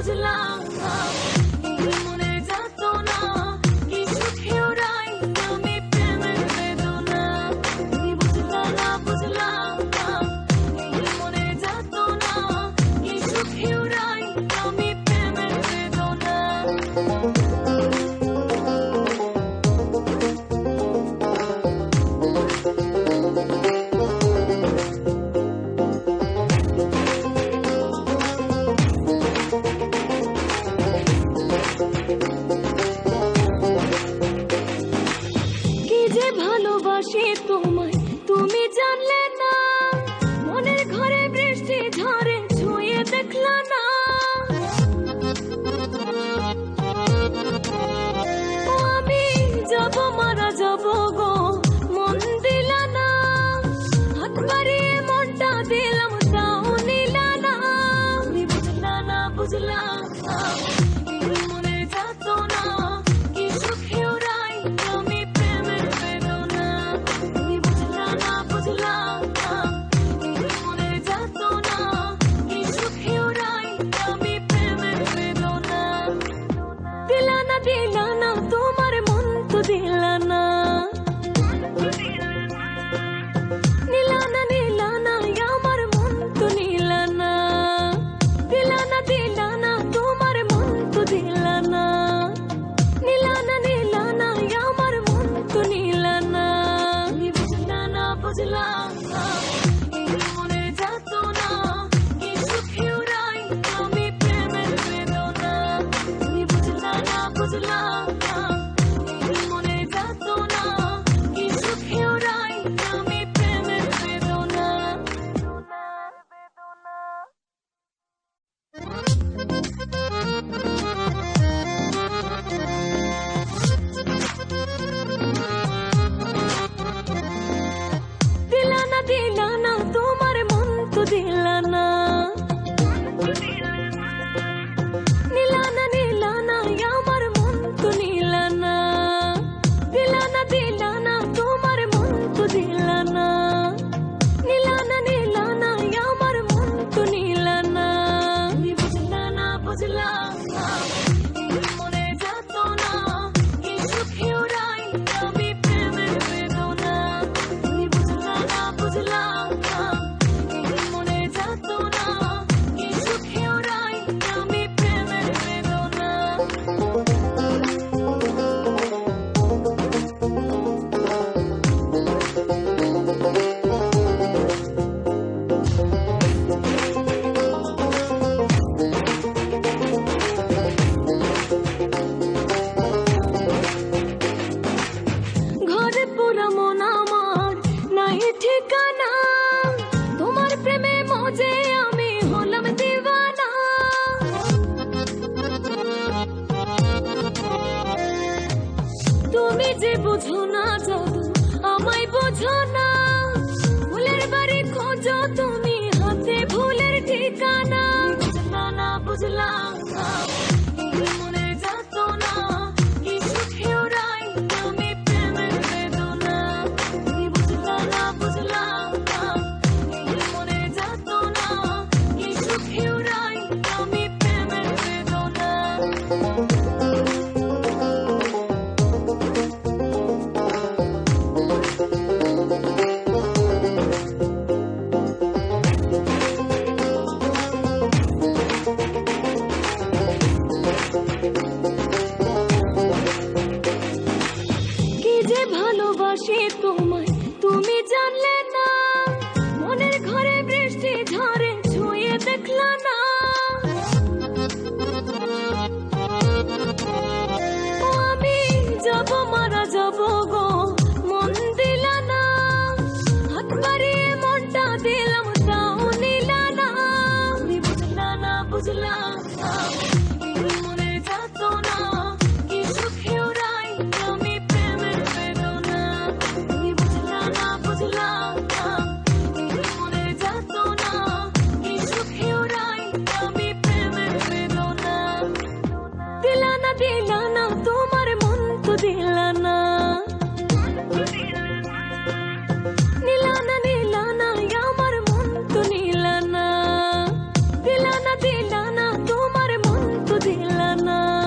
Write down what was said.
বুঝলাম না, মনে যেত না কি সুখে ওরাই আমি প্রেমের বেদনা। তুমি বুঝলা না, বুঝলাম না, মনে যেত না কি সুখে ওরাই আমি প্রেমের বেদনা। ভালোবাসি তোমায় তুমি জানলে না, মনের ঘরে বৃষ্টি ঝরে ছুঁয়ে দেখলা না। আমি যাব মারা যাব গো, মন দিলা না, হাত বাড়িয়ে মনটা দিলাম তাও নিলা না। তুমি বুঝলা না, বুঝলাম না, মনে যেত না কি সুখে ওরাই আমি প্রেমের বেদনা। তুমি বুঝলা না, বুঝলাম না, মনে যেত না কি সুখে ওরাই আমি প্রেমের বেদনা। দিলা না, দিলা না, তোমার মন তো দিলা না, নিলা না, নিলা না, আমার মন তো নিলা না। দিলা না, দিলা না, তোমার মন তো দিলা না, নিলা না, নিলা না, আমার মন তো নিলা না। তুমি বুঝলা না, বুঝলাম না, মনে যেত না কি সুখে ওরাই আমি প্রেমের বেদনা। তুমি বুঝলা না, বুঝলাম না, মনে যেত না কি সুখে ওরাই আমি প্রেমের বেদনা। দিলা না, দিলা না, তোমার মন তো দিলা না, নিলা না, নিলা না, আমার মন তো নিলা না। দিলা না, দিলা না, তোমার মন তো দিলা না, নিলা না, নিলা না, আমার মন তো নিলা না। তুমি বুঝলা না, বুঝলাম না, মনে যেত না কি সুখে ওরাই আমি প্রেমের বেদনা। তুমি বুঝলা না, বুঝলাম না, মনে যেত না কি সুখে ওরাই আমি প্রেমের বেদনা। ঘরে পুরা মন আমার নাই ঠিকানা, তোমার প্রেমে মজে আমি হলাম দিওয়ানা। তুমি যে বুঝো না জাদু আমায় বুঝো না, ফুলের বাড়ি খোঁজো তুমি হাতে ভুলের ঠিকানা। বুঝলা না, বুঝলাম না, মনে যেত না কি সুখে ওরাই আমি প্রেমের বেদনা। তুমি বুঝলা না, বুঝলাম না, মনে যেত না কি সুখে ওরাই আমি প্রেমের বেদনা। কি যে ভালোবাসি তোমায় তুমি জানলে না, মনের ঘরে বৃষ্টি ঝরে ছুঁয়ে দেখলা না। আমি যাব মারা যাব গো, মন দিলা না, হাত বাড়িয়ে মনটা দিলাম তাও নিলা না। তুমি বুঝলা না, বুঝলাম না, মনে যেত না কি সুখে ওরাই আমি প্রেমের বেদনা। তুমি বুঝলা না, বুঝলাম না, মনে যেত না কি সুখে ওরাই আমি প্রেমের বেদনা। দিলা না, দিলা না, তোমার মন তো দিলা না, নিলা না, নিলা না, আমার মন তো নিলা না। দিলা না, দিলা না, তোমার মন দিলা না।